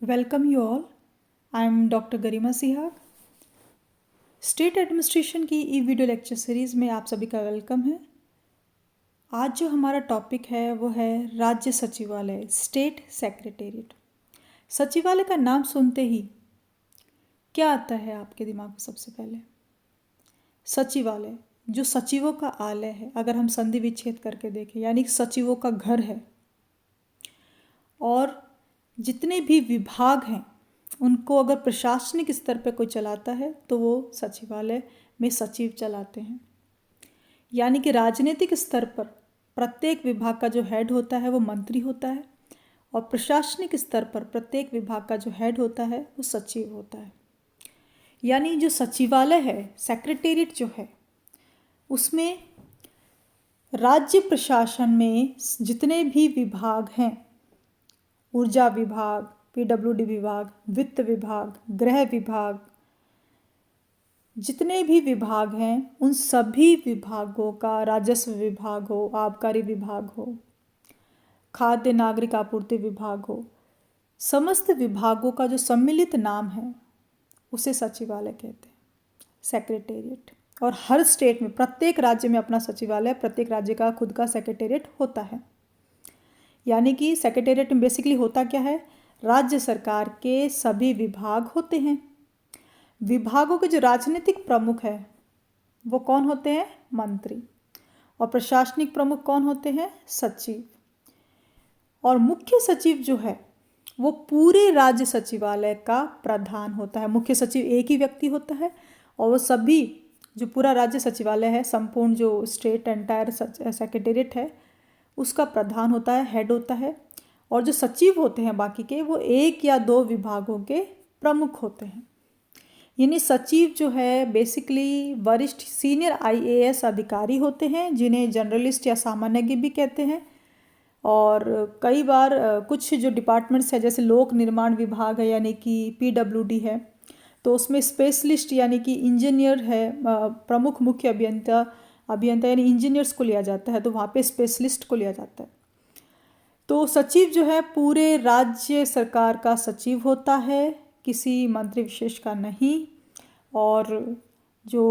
Welcome you all. I am doctor Garima Sihag. State administration की ई video lecture series में आप सभी का वेलकम है। आज जो हमारा टॉपिक है वो है राज्य सचिवालय, स्टेट सेक्रेटेरिएट। सचिवालय का नाम सुनते ही क्या आता है आपके दिमाग में? सबसे पहले सचिवालय जो सचिवों का आलय है, अगर हम संधि विच्छेद करके देखें, यानी सचिवों का घर है। और जितने भी विभाग हैं उनको अगर प्रशासनिक स्तर पर कोई चलाता है तो वो सचिवालय में सचिव चलाते हैं। यानी कि राजनीतिक स्तर पर प्रत्येक विभाग का जो हेड होता है वो मंत्री होता है, और प्रशासनिक स्तर पर प्रत्येक विभाग का जो हेड होता है वो सचिव होता है। यानी जो सचिवालय है, सेक्रेटेरिएट जो है, उसमें राज्य प्रशासन में जितने भी विभाग हैं, ऊर्जा विभाग, पीडब्ल्यूडी विभाग, वित्त विभाग, गृह विभाग, जितने भी विभाग हैं उन सभी विभागों का, राजस्व विभाग हो, आबकारी विभाग हो, खाद्य नागरिक आपूर्ति विभाग हो, समस्त विभागों का जो सम्मिलित नाम है उसे सचिवालय कहते हैं, सेक्रेटेरिएट। और हर स्टेट में, प्रत्येक राज्य में अपना सचिवालय, प्रत्येक राज्य का खुद का सेक्रेटेरिएट होता है। यानी कि सेक्रेटेरिएट में बेसिकली होता क्या है? राज्य सरकार के सभी विभाग होते हैं। विभागों के जो राजनीतिक प्रमुख है वो कौन होते हैं? मंत्री। और प्रशासनिक प्रमुख कौन होते हैं? सचिव। और मुख्य सचिव जो है वो पूरे राज्य सचिवालय का प्रधान होता है। मुख्य सचिव एक ही व्यक्ति होता है और वो सभी जो पूरा राज्य सचिवालय है, संपूर्ण जो स्टेट एंटायर सेक्रेटेरिएट है, उसका प्रधान होता है, हेड होता है। और जो सचिव होते हैं बाकी के, वो एक या दो विभागों के प्रमुख होते हैं। यानी सचिव जो है बेसिकली वरिष्ठ सीनियर आईएएस अधिकारी होते हैं, जिन्हें जर्नलिस्ट या सामान्यज्ञ भी कहते हैं। और कई बार कुछ जो डिपार्टमेंट्स है, जैसे लोक निर्माण विभाग है यानी कि पीडब्ल्यूडी है, तो उसमें स्पेशलिस्ट यानी कि इंजीनियर है, प्रमुख मुख्य अभियंता यानी इंजीनियर्स को लिया जाता है, तो वहाँ पे स्पेशलिस्ट को लिया जाता है। तो सचिव जो है पूरे राज्य सरकार का सचिव होता है, किसी मंत्री विशेष का नहीं। और जो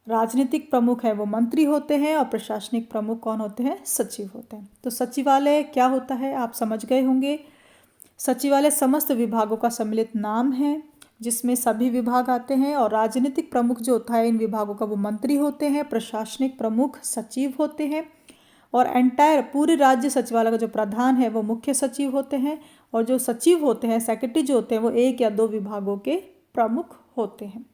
राजनीतिक प्रमुख है वो मंत्री होते हैं और प्रशासनिक प्रमुख कौन होते हैं? सचिव होते हैं। तो सचिवालय क्या होता है आप समझ गए होंगे। सचिवालय समस्त विभागों का सम्मिलित नाम है जिसमें सभी विभाग आते हैं, और राजनीतिक प्रमुख जो होता है इन विभागों का वो मंत्री होते हैं, प्रशासनिक प्रमुख सचिव होते हैं, और एंटायर पूरे राज्य सचिवालय का जो प्रधान है वो मुख्य सचिव होते हैं, और जो सचिव होते हैं, सेक्रेटरी जो होते हैं, वो एक या दो विभागों के प्रमुख होते हैं।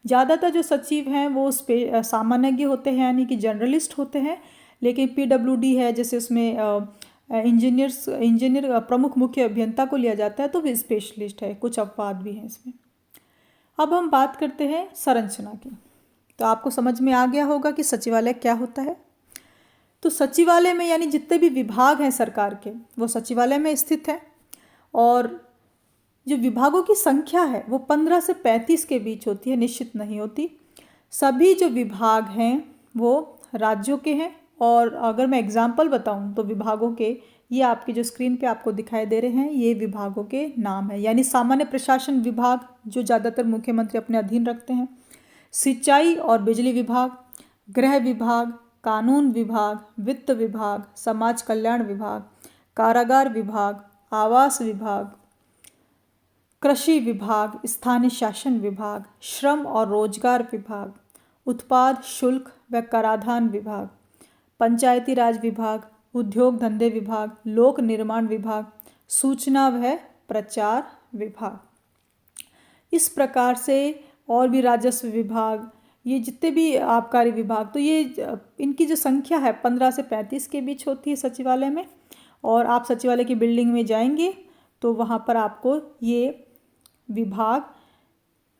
ज़्यादातर जो सचिव हैं वो सामान्यज्ञ होते हैं यानी कि जर्नलिस्ट होते हैं, लेकिन पीडब्ल्यूडी है जैसे उसमें इंजीनियर प्रमुख मुख्य अभियंता को लिया जाता है, तो वो स्पेशलिस्ट है। कुछ अपवाद भी हैं इसमें। अब हम बात करते हैं संरचना की। तो आपको समझ में आ गया होगा कि सचिवालय क्या होता है। तो सचिवालय में यानी जितने भी विभाग हैं सरकार के वो सचिवालय में स्थित हैं, और जो विभागों की संख्या है वो 15 से 35 के बीच होती है, निश्चित नहीं होती। सभी जो विभाग हैं वो राज्यों के हैं। और अगर मैं एग्जाम्पल बताऊं तो विभागों के, ये आपकी जो स्क्रीन पे आपको दिखाई दे रहे हैं, ये विभागों के नाम है। यानी सामान्य प्रशासन विभाग जो ज़्यादातर मुख्यमंत्री अपने अधीन रखते हैं, सिंचाई और बिजली विभाग, गृह विभाग, कानून विभाग, वित्त विभाग, समाज कल्याण विभाग, कारागार विभाग, आवास विभाग, कृषि विभाग, स्थानीय शासन विभाग, श्रम और रोजगार विभाग, उत्पाद शुल्क व कराधान विभाग, पंचायती राज विभाग, उद्योग धंधे विभाग, लोक निर्माण विभाग, सूचना व प्रचार विभाग। इस प्रकार से और भी राजस्व विभाग, ये जितने भी आबकारी विभाग, तो ये इनकी जो संख्या है 15 से 35 के बीच होती है सचिवालय में। और आप सचिवालय की बिल्डिंग में जाएंगे तो वहाँ पर आपको ये विभाग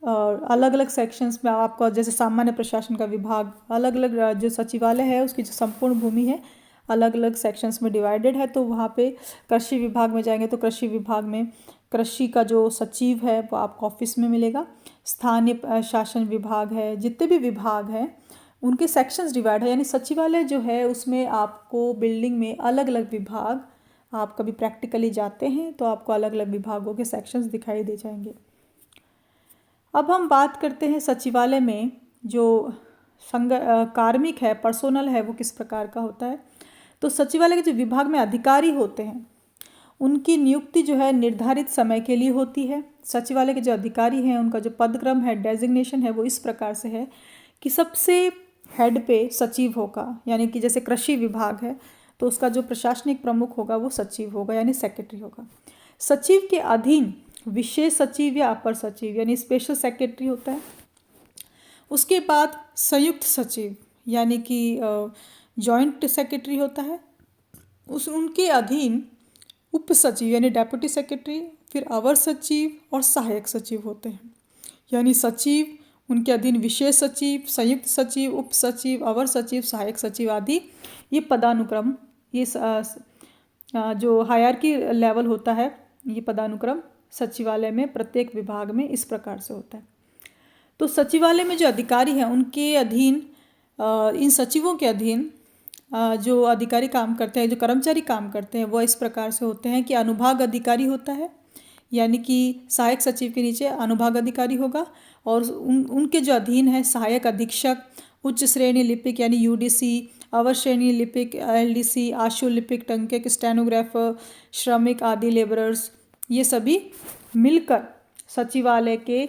अलग अलग सेक्शंस में आपको, जैसे सामान्य प्रशासन का विभाग, अलग अलग जो सचिवालय है उसकी जो संपूर्ण भूमि है अलग अलग सेक्शंस में डिवाइडेड है। तो वहाँ पे कृषि विभाग में जाएंगे तो कृषि विभाग में कृषि का जो सचिव है वो आपको ऑफिस में मिलेगा। स्थानीय शासन विभाग है, जितने भी विभाग हैं उनके सेक्शंस डिवाइड है। यानी सचिवालय जो है उसमें आपको बिल्डिंग में अलग अलग विभाग आप कभी प्रैक्टिकली जाते हैं तो आपको अलग अलग विभागों के सेक्शंस दिखाई दे जाएंगे। अब हम बात करते हैं सचिवालय में जो कार्मिक है, पर्सोनल है, वो किस प्रकार का होता है। तो सचिवालय के जो विभाग में अधिकारी होते हैं उनकी नियुक्ति जो है निर्धारित समय के लिए होती है। सचिवालय के जो अधिकारी हैं उनका जो पदक्रम है, डेजिग्नेशन है, वो इस प्रकार से है कि सबसे हेड पे सचिव होगा, यानी कि जैसे कृषि विभाग है तो उसका जो प्रशासनिक प्रमुख होगा वो सचिव होगा, यानी सेक्रेटरी होगा। सचिव के अधीन विशेष सचिव या अपर सचिव यानी स्पेशल सेक्रेटरी होता है। उसके बाद संयुक्त सचिव यानी कि जॉइंट सेक्रेटरी होता है। उनके अधीन उप सचिव यानी डेप्यूटी सेक्रेटरी, फिर अवर सचिव और सहायक सचिव होते हैं। यानी सचिव, उनके अधीन विशेष सचिव, संयुक्त सचिव, उप सचिव, अवर सचिव, सहायक सचिव आदि, ये पदानुक्रम, ये जो हायरार्की लेवल होता है, ये पदानुक्रम सचिवालय में प्रत्येक विभाग में इस प्रकार से होता है। तो सचिवालय में जो अधिकारी हैं उनके अधीन, इन सचिवों के अधीन जो अधिकारी काम करते हैं, जो कर्मचारी काम करते हैं, वो इस प्रकार से होते हैं कि अनुभाग अधिकारी होता है, यानी कि सहायक सचिव के नीचे अनुभाग अधिकारी होगा, और उनके जो अधीन है सहायक अधीक्षक, उच्च श्रेणी लिपिक यानी यूडीसी, अवर श्रेणी लिपिक एलडीसी, आशु लिपिक, टंकिक, स्टेनोग्राफर, श्रमिक आदि लेबरर्स, ये सभी मिलकर सचिवालय के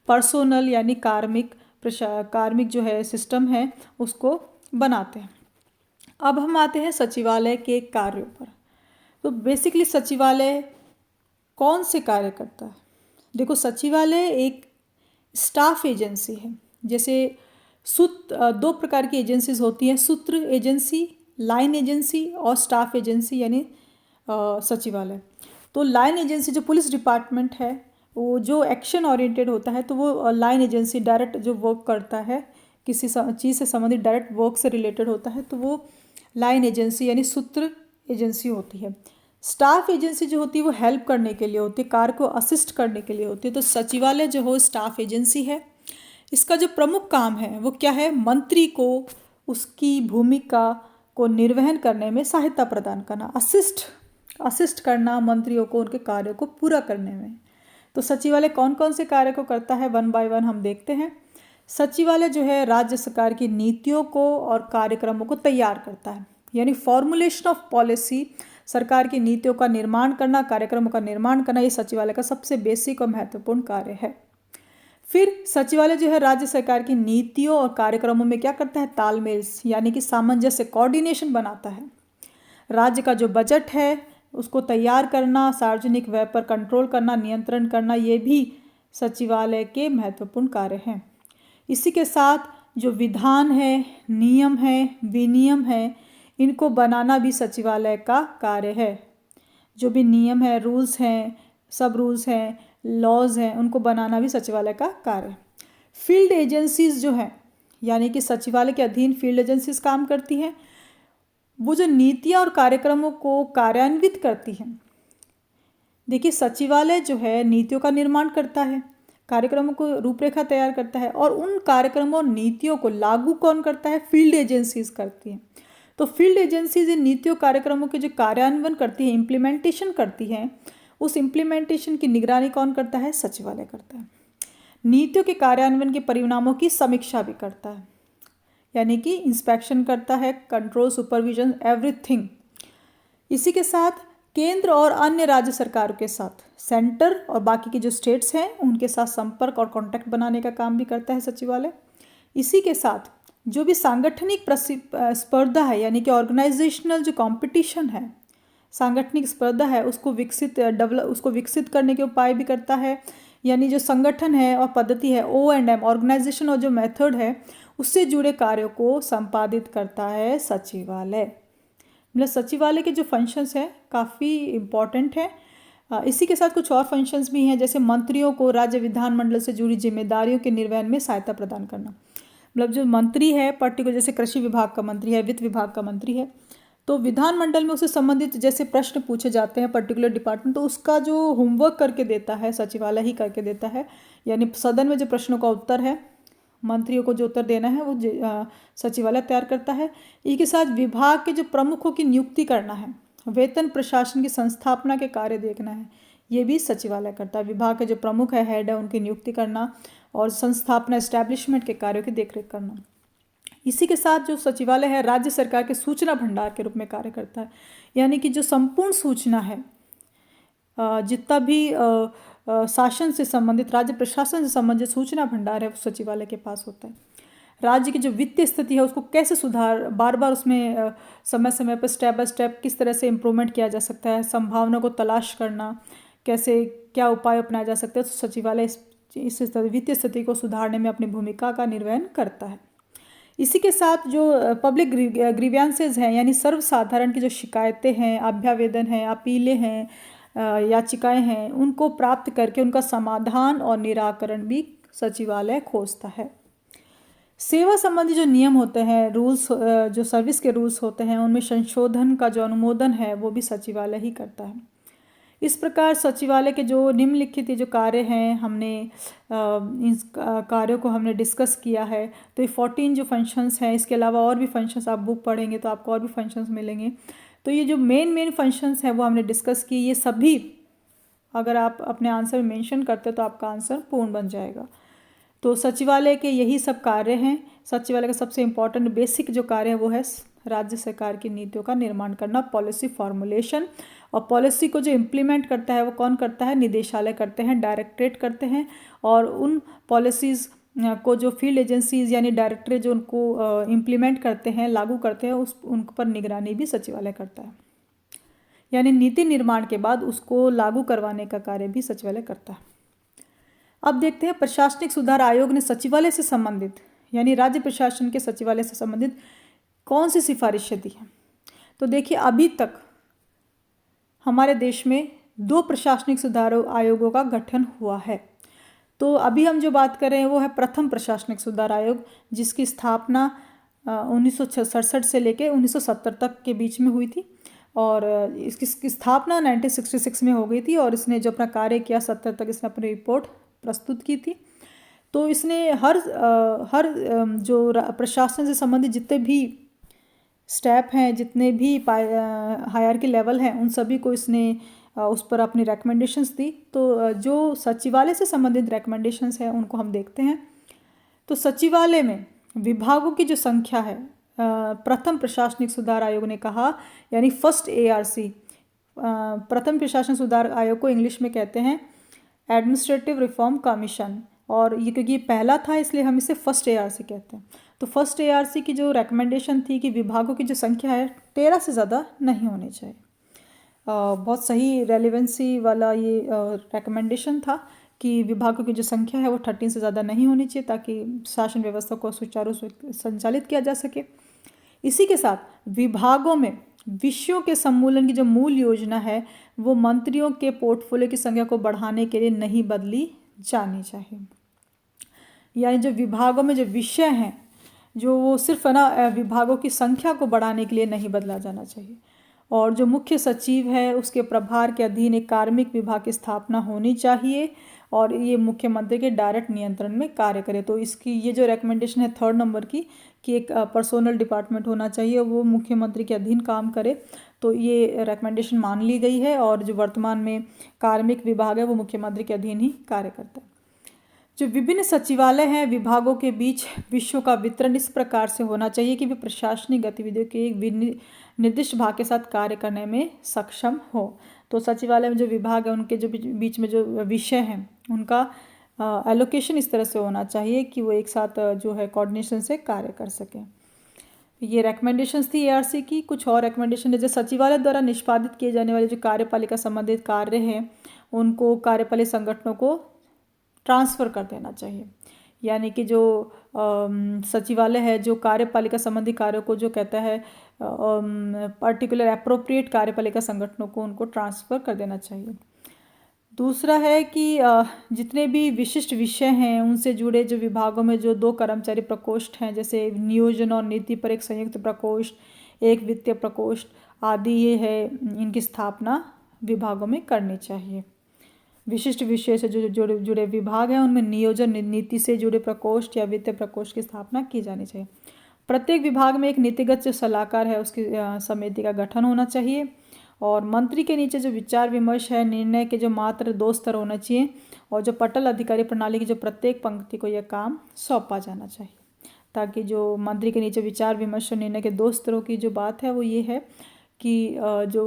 पर्सोनल यानी कार्मिक जो है सिस्टम है उसको बनाते हैं। अब हम आते हैं सचिवालय के कार्यों पर। तो बेसिकली सचिवालय कौन से कार्य करता है? देखो, सचिवालय एक स्टाफ एजेंसी है। जैसे दो प्रकार की एजेंसीज होती हैं, सूत्र एजेंसी, लाइन एजेंसी और स्टाफ एजेंसी यानी सचिवालय। तो लाइन एजेंसी जो पुलिस डिपार्टमेंट है वो जो एक्शन ओरिएंटेड होता है, तो वो लाइन एजेंसी डायरेक्ट जो वर्क करता है, किसी चीज़ से संबंधित डायरेक्ट वर्क से रिलेटेड होता है, तो वो लाइन एजेंसी यानी सूत्र एजेंसी होती है। स्टाफ एजेंसी जो होती है वो हेल्प करने के लिए होती है, कार्य को असिस्ट करने के लिए होती है। तो सचिवालय जो हो स्टाफ एजेंसी है। इसका जो प्रमुख काम है वो क्या है? मंत्री को उसकी भूमिका को निर्वहन करने में सहायता प्रदान करना, असिस्ट करना मंत्रियों को उनके कार्यों को पूरा करने में। तो सचिवालय कौन कौन से कार्य को करता है, वन बाय वन हम देखते हैं। सचिवालय जो है राज्य सरकार की नीतियों को और कार्यक्रमों को तैयार करता है, यानी फॉर्मुलेशन ऑफ पॉलिसी, सरकार की नीतियों का निर्माण करना, कार्यक्रमों का निर्माण करना, ये सचिवालय का सबसे बेसिक और महत्वपूर्ण कार्य है। फिर सचिवालय जो है राज्य सरकार की नीतियों और कार्यक्रमों में क्या करता है? तालमेल यानी कि सामंजस्य, कोऑर्डिनेशन बनाता है। राज्य का जो बजट है उसको तैयार करना, सार्वजनिक व्यय पर कंट्रोल करना, नियंत्रण करना, ये भी सचिवालय के महत्वपूर्ण कार्य हैं। इसी के साथ जो विधान है, नियम है, विनियम है, इनको बनाना भी सचिवालय का कार्य है। जो भी नियम है, रूल्स हैं, सब रूल्स हैं, लॉज हैं, उनको बनाना भी सचिवालय का कार्य है। फील्ड एजेंसीज जो हैं, यानी कि सचिवालय के अधीन फील्ड एजेंसीज काम करती हैं, वो जो नीतियाँ और कार्यक्रमों को कार्यान्वित करती हैं। देखिए, सचिवालय जो है नीतियों का निर्माण करता है, कार्यक्रमों को रूपरेखा तैयार करता है, और उन कार्यक्रमों और नीतियों को लागू कौन करता है? फील्ड एजेंसीज करती हैं। तो फील्ड एजेंसीज इन नीतियों कार्यक्रमों के जो कार्यान्वयन करती हैं, इम्प्लीमेंटेशन करती हैं, उस इम्प्लीमेंटेशन की निगरानी कौन करता है? सचिवालय करता है। नीतियों के कार्यान्वयन के परिणामों की समीक्षा भी करता है, यानी कि इंस्पेक्शन करता है, कंट्रोल, सुपरविजन, एवरीथिंग। इसी के साथ केंद्र और अन्य राज्य सरकारों के साथ, सेंटर और बाकी के जो स्टेट्स हैं उनके साथ संपर्क और कांटेक्ट बनाने का काम भी करता है सचिवालय। इसी के साथ जो भी सांगठनिक स्पर्धा है, यानी कि ऑर्गेनाइजेशनल जो कंपटीशन है, सांगठनिक स्पर्धा है, उसको विकसित करने के उपाय भी करता है। यानी जो संगठन है और पद्धति है, O&M ऑर्गेनाइजेशन और जो मेथड है, उससे जुड़े कार्यों को संपादित करता है सचिवालय। मतलब सचिवालय के जो फंक्शंस हैं काफ़ी इम्पॉर्टेंट हैं। इसी के साथ कुछ और फंक्शंस भी हैं, जैसे मंत्रियों को राज्य विधानमंडल से जुड़ी जिम्मेदारियों के निर्वहन में सहायता प्रदान करना। मतलब जो मंत्री है पर्टिकुलर, जैसे कृषि विभाग का मंत्री है, वित्त विभाग का मंत्री है, तो विधानमंडल में उससे संबंधित जैसे प्रश्न पूछे जाते हैं पर्टिकुलर डिपार्टमेंट, तो उसका जो होमवर्क करके देता है सचिवालय ही करके देता है। यानी सदन में जो प्रश्नों का उत्तर है, मंत्रियों को जो उत्तर देना है, वो सचिवालय तैयार करता है। इसके साथ विभाग के जो प्रमुखों की नियुक्ति करना है, वेतन प्रशासन की संस्थापना के कार्य देखना है, ये भी सचिवालय करता है। विभाग के जो प्रमुख है, हेड है, उनकी नियुक्ति करना और संस्थापना एस्टैब्लिशमेंट के कार्यों की देखरेख करना। इसी के साथ जो सचिवालय है राज्य सरकार के सूचना भंडार के रूप में कार्य करता है, यानी कि जो संपूर्ण सूचना है, जितना भी शासन से संबंधित, राज्य प्रशासन से संबंधित सूचना भंडार है, वो सचिवालय के पास होता है। राज्य की जो वित्तीय स्थिति है उसको कैसे सुधार, बार बार उसमें समय समय पर स्टेप बाय स्टेप किस तरह से इम्प्रूवमेंट किया जा सकता है, संभावना को तलाश करना, कैसे क्या उपाय अपनाया जा सकता है, तो सचिवालय इस वित्तीय स्थिति को सुधारने में अपनी भूमिका का निर्वहन करता है। इसी के साथ जो पब्लिक ग्रीवियंसेस हैं, यानी सर्वसाधारण की जो शिकायतें हैं, अभ्यावेदन हैं, अपीलें हैं, याचिकाएं हैं, उनको प्राप्त करके उनका समाधान और निराकरण भी सचिवालय खोजता है। सेवा संबंधी जो नियम होते हैं, रूल्स, जो सर्विस के रूल्स होते हैं, उनमें संशोधन का जो अनुमोदन है वो भी सचिवालय ही करता है। इस प्रकार सचिवालय के जो निम्नलिखित जो कार्य हैं, हमने इन कार्यों को हमने डिस्कस किया है। तो ये 14 जो फंक्शंस हैं, इसके अलावा और भी फंक्शंस आप बुक पढ़ेंगे तो आपको और भी फंक्शंस मिलेंगे। तो ये जो मेन फंक्शंस हैं वो हमने डिस्कस की। ये सभी अगर आप अपने आंसर में मेंशन करते तो आपका आंसर पूर्ण बन जाएगा। तो सचिवालय के यही सब कार्य हैं। सचिवालय का सबसे इम्पॉर्टेंट बेसिक जो कार्य है वो है राज्य सरकार की नीतियों का निर्माण करना, पॉलिसी फॉर्मुलेशन। और पॉलिसी को जो इम्प्लीमेंट करता है वो कौन करता है? निदेशालय करते हैं, डायरेक्टरेट करते हैं। और उन पॉलिसीज़ को जो फील्ड एजेंसीज यानी डायरेक्टरेट जो उनको इम्प्लीमेंट करते हैं, लागू करते हैं, उन पर निगरानी भी सचिवालय करता है। यानी नीति निर्माण के बाद उसको लागू करवाने का कार्य भी सचिवालय करता है। अब देखते हैं प्रशासनिक सुधार आयोग ने सचिवालय से संबंधित, यानी राज्य प्रशासन के सचिवालय से संबंधित कौन सी सिफारिशें दी हैं। तो देखिए, अभी तक हमारे देश में 2 प्रशासनिक सुधार आयोगों का गठन हुआ है। तो अभी हम जो बात कर रहे हैं वो है प्रथम प्रशासनिक सुधार आयोग, जिसकी स्थापना 1967 से लेकर 1970 तक के बीच में हुई थी। और इसकी स्थापना 1966 में हो गई थी और इसने जो अपना कार्य किया 70 तक इसने अपनी रिपोर्ट प्रस्तुत की थी। तो इसने हर जो प्रशासन से संबंधित जितने भी स्टेप हैं, जितने भी हायरार्की लेवल हैं, उन सभी को इसने उस पर अपनी रिकमेंडेशंस दी। तो जो सचिवालय से संबंधित रिकमेंडेशंस हैं उनको हम देखते हैं। तो सचिवालय में विभागों की जो संख्या है, प्रथम प्रशासनिक सुधार आयोग ने कहा, यानी फर्स्ट ARC, प्रथम प्रशासनिक सुधार आयोग को इंग्लिश में कहते हैं एडमिनिस्ट्रेटिव रिफॉर्म कमीशन। और ये क्योंकि पहला था इसलिए हम इसे फर्स्ट ARC कहते हैं। तो फर्स्ट ARC की जो रिकमेंडेशन थी कि विभागों की जो संख्या है 13 से ज़्यादा नहीं होनी चाहिए। बहुत सही रेलिवेंसी वाला ये रिकमेंडेशन था कि विभागों की जो संख्या है वो 13 से ज़्यादा नहीं होनी चाहिए, ताकि शासन व्यवस्था को सुचारू रूप से संचालित किया जा सके। इसी के साथ विभागों में विषयों के सम्मूलन की जो मूल योजना है वो मंत्रियों के पोर्टफोलियो की संख्या को बढ़ाने के लिए नहीं बदली जानी चाहिए। यानी जो विभागों में जो विषय हैं, जो वो सिर्फ है ना विभागों की संख्या को बढ़ाने के लिए नहीं बदला जाना चाहिए। और जो मुख्य सचिव है उसके प्रभार के अधीन एक कार्मिक विभाग की स्थापना होनी चाहिए और ये मुख्यमंत्री के डायरेक्ट नियंत्रण में कार्य करे। तो इसकी ये जो रिकमेंडेशन है 3rd नंबर की कि एक पर्सोनल डिपार्टमेंट होना चाहिए, वो मुख्यमंत्री के अधीन काम करे। तो ये रिकमेंडेशन मान ली गई है और जो वर्तमान में कार्मिक विभाग है वो मुख्यमंत्री के अधीन ही कार्य करता है। जो विभिन्न सचिवालय हैं, विभागों के बीच विषयों का वितरण इस प्रकार से होना चाहिए कि वे प्रशासनिक गतिविधियों के एक निर्दिष्ट भाग के साथ कार्य करने में सक्षम हो। तो सचिवालय में जो विभाग है उनके जो बीच में जो विषय हैं उनका एलोकेशन इस तरह से होना चाहिए कि वो एक साथ जो है कोऑर्डिनेशन से कार्य कर सकें। ये रिकमेंडेशंस थी ARC की। कुछ और रिकमेंडेशन है, जो सचिवालय द्वारा निष्पादित किए जाने वाले जो कार्यपालिका संबंधित कार्य हैं उनको कार्यपालिक संगठनों को ट्रांसफ़र कर देना चाहिए। यानी कि जो सचिवालय है जो कार्यपालिका संबंधी कार्यों को जो कहता है पर्टिकुलर अप्रोप्रिएट कार्यपालिका संगठनों को उनको ट्रांसफ़र कर देना चाहिए। दूसरा है कि जितने भी विशिष्ट विषय हैं उनसे जुड़े जो विभागों में जो 2 कर्मचारी प्रकोष्ठ हैं, जैसे नियोजन और नीति पर एक संयुक्त प्रकोष्ठ, एक वित्तीय प्रकोष्ठ आदि, ये है इनकी स्थापना विभागों में करनी चाहिए। विशिष्ट विषय से जो जुड़े विभाग हैं उनमें नियोजन नीति से जुड़े प्रकोष्ठ या वित्तीय प्रकोष्ठ की स्थापना की जानी चाहिए। प्रत्येक विभाग में एक नीतिगत जो सलाहकार है उसकी समिति का गठन होना चाहिए और मंत्री के नीचे जो विचार विमर्श है, निर्णय के जो मात्र 2 स्तर होना चाहिए, और जो पटल अधिकारी प्रणाली की जो प्रत्येक पंक्ति को यह काम सौंपा जाना चाहिए, ताकि जो मंत्री के नीचे विचार विमर्श और निर्णय के 2 स्तरों की जो बात है वो ये है कि जो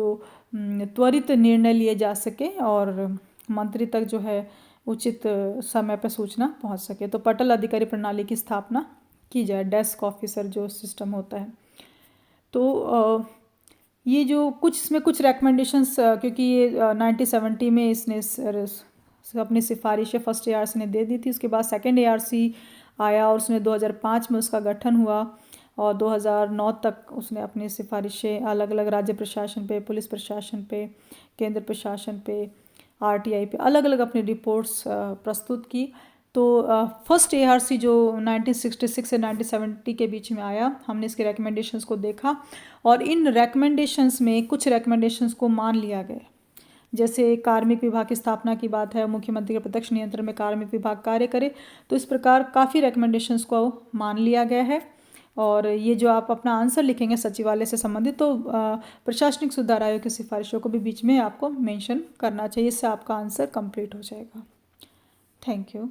त्वरित निर्णय लिए जा सके और मंत्री तक जो है उचित समय पर सूचना पहुंच सके। तो पटल अधिकारी प्रणाली की स्थापना की जाए, डेस्क ऑफिसर जो सिस्टम होता है। तो ये जो इसमें कुछ रिकमेंडेशंस, क्योंकि ये 1970 में इसने अपनी सिफारिशें फर्स्ट ARC ने दे दी थी। उसके बाद सेकंड ARC आया और उसने 2005 में उसका गठन हुआ और 2009 तक उसने अपनी सिफारिशें अलग अलग राज्य प्रशासन पे, पुलिस प्रशासन पे, केंद्र प्रशासन पे, RTI पे अलग अलग अपनी रिपोर्ट्स प्रस्तुत की। तो फर्स्ट ARC जो 1966 से 1970 के बीच में आया, हमने इसके रिकमेंडेशंस को देखा और इन रिकमेंडेशंस में कुछ रिकमेंडेशंस को मान लिया गया, जैसे कार्मिक विभाग की स्थापना की बात है, मुख्यमंत्री के प्रत्यक्ष नियंत्रण में कार्मिक विभाग कार्य करे। तो इस प्रकार काफ़ी रिकमेंडेशंस को मान लिया गया है। और ये जो आप अपना आंसर लिखेंगे सचिवालय से संबंधित, तो प्रशासनिक सुधार आयोग की सिफारिशों को भी बीच में आपको मेंशन करना चाहिए, इससे आपका आंसर कंप्लीट हो जाएगा। Thank you.